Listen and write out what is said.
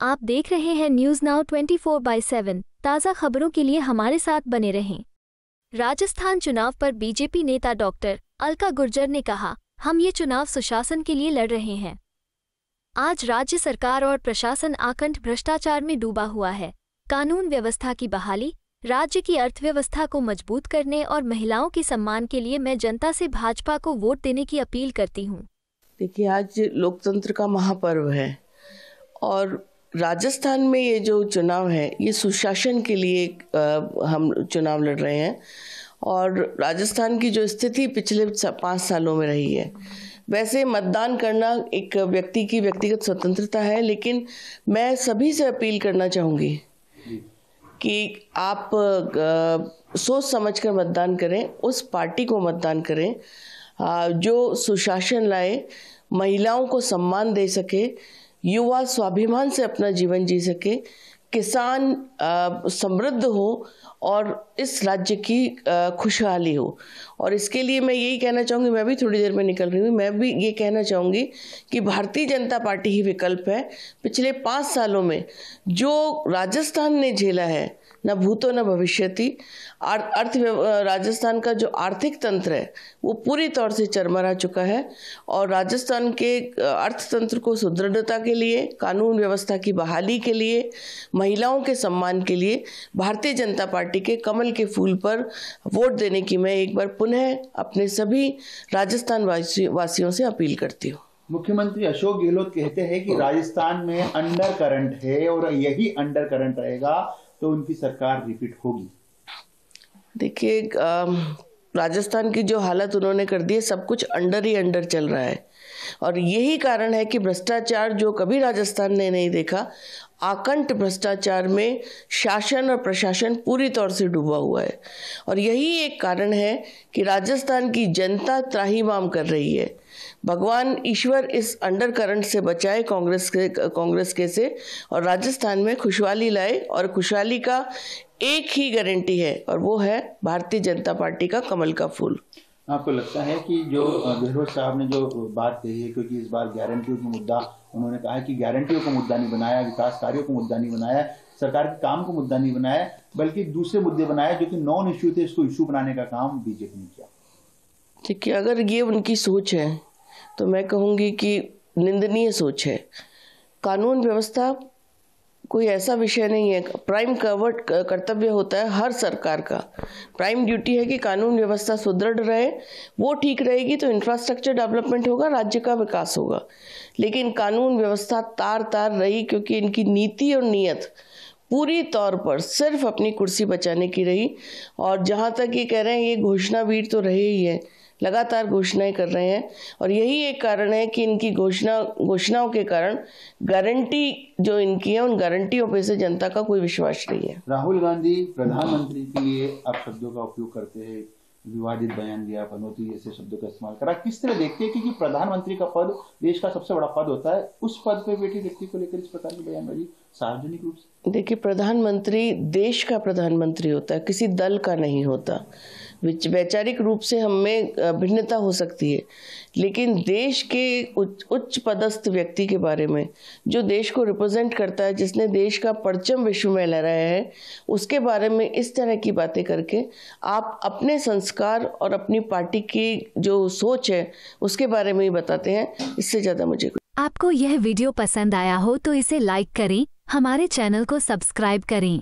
आप देख रहे हैं न्यूज़ नाउ 24/7। ताज़ा खबरों के लिए हमारे साथ बने रहें। राजस्थान चुनाव पर बीजेपी नेता डॉक्टर अलका गुर्जर ने कहा, हम ये चुनाव सुशासन के लिए लड़ रहे हैं। आज राज्य सरकार और प्रशासन आकंठ भ्रष्टाचार में डूबा हुआ है। कानून व्यवस्था की बहाली, राज्य की अर्थव्यवस्था को मजबूत करने और महिलाओं के सम्मान के लिए मैं जनता से भाजपा को वोट देने की अपील करती हूँ। देखिए, आज लोकतंत्र का महापर्व है और राजस्थान में ये जो चुनाव है ये सुशासन के लिए हम चुनाव लड़ रहे हैं। और राजस्थान की जो स्थिति पिछले 5 सालों में रही है, वैसे मतदान करना एक व्यक्ति की व्यक्तिगत स्वतंत्रता है, लेकिन मैं सभी से अपील करना चाहूँगी कि आप सोच समझकर मतदान करें, उस पार्टी को मतदान करें जो सुशासन लाए, महिलाओं को सम्मान दे सके, युवा स्वाभिमान से अपना जीवन जी सके, किसान समृद्ध हो और इस राज्य की खुशहाली हो। और इसके लिए मैं यही कहना चाहूँगी, मैं भी थोड़ी देर में निकल रही हूँ, मैं भी ये कहना चाहूँगी कि भारतीय जनता पार्टी ही विकल्प है। पिछले 5 सालों में जो राजस्थान ने झेला है, न भूतो न भविष्यति, राजस्थान का जो आर्थिक तंत्र है वो पूरी तौर से चरमरा चुका है। और राजस्थान के अर्थतंत्र को सुदृढ़ता के लिए, कानून व्यवस्था की बहाली के लिए, महिलाओं के सम्मान के लिए भारतीय जनता पार्टी के कमल के फूल पर वोट देने की मैं एक बार पुनः अपने सभी राजस्थान वासियों से अपील करती हूँ। मुख्यमंत्री अशोक गहलोत कहते हैं कि राजस्थान में अंडर करंट है और यही अंडर करंट रहेगा तो उनकी सरकार रिपीट होगी। देखिए, राजस्थान की जो हालत उन्होंने कर दी है, सब कुछ अंडर ही अंडर चल रहा है और यही कारण है कि भ्रष्टाचार जो कभी राजस्थान ने नहीं देखा, आकंठ भ्रष्टाचार में शासन और प्रशासन पूरी तौर से डूबा हुआ है। और यही एक कारण है कि राजस्थान की जनता त्राहिमाम कर रही है। भगवान ईश्वर इस अंडर करंट से बचाए कांग्रेस के से और राजस्थान में खुशहाली लाए। और खुशहाली का एक ही गारंटी है और वो है भारतीय जनता पार्टी का कमल का फूल। आपको लगता है कि जो गहलोत साहब ने जो बात कही है, क्योंकि इस बार गारंटियों का मुद्दा उन्होंने कहा है कि गारंटियों को मुद्दा नहीं बनाया, विकास कार्यों को मुद्दा नहीं बनाया, सरकार के काम को मुद्दा नहीं बनाया, बल्कि दूसरे मुद्दे बनाए जो कि नॉन इश्यू थे, इसको इश्यू बनाने का काम बीजेपी ने किया। ठीक है, अगर ये उनकी सोच है तो मैं कहूँगी कि निंदनीय सोच है। कानून व्यवस्था कोई ऐसा विषय नहीं है, प्राइम कर्तव्य होता है हर सरकार का। प्राइम ड्यूटी है कि कानून व्यवस्था सुदृढ़ रहे, वो ठीक रहेगी तो इंफ्रास्ट्रक्चर डेवलपमेंट होगा, राज्य का विकास होगा। लेकिन कानून व्यवस्था तार तार रही क्योंकि इनकी नीति और नीयत पूरी तौर पर सिर्फ अपनी कुर्सी बचाने की रही। और जहाँ तक ये कह रहे हैं, ये घोषणावीर तो रहे ही हैं, लगातार घोषणाएं कर रहे हैं और यही एक कारण है कि इनकी घोषणाओं के कारण गारंटी जो इनकी है, उन गारंटियों पे से जनता का कोई विश्वास नहीं है। राहुल गांधी प्रधानमंत्री के लिए आप शब्दों का उपयोग करते हैं, विवादित बयान दिया, पनौती जैसे शब्दों का इस्तेमाल करा। किस तरह देखते हैं कि प्रधानमंत्री का पद देश का सबसे बड़ा पद होता है, उस पद पे बैठे व्यक्ति को लेकर इस प्रकार की बयानबाजी सार्वजनिक रूप से? देखिए, प्रधानमंत्री देश का प्रधानमंत्री होता है, किसी दल का नहीं होता। वैचारिक रूप से हमें भिन्नता हो सकती है, लेकिन देश के उच्च पदस्थ व्यक्ति के बारे में, जो देश को रिप्रेजेंट करता है, जिसने देश का परचम विश्व में लहराया है, उसके बारे में इस तरह की बातें करके आप अपने संस्कार और अपनी पार्टी की जो सोच है उसके बारे में ही बताते हैं। इससे ज़्यादा मुझे आपको यह वीडियो पसंद आया हो तो इसे लाइक करें, हमारे चैनल को सब्सक्राइब करें।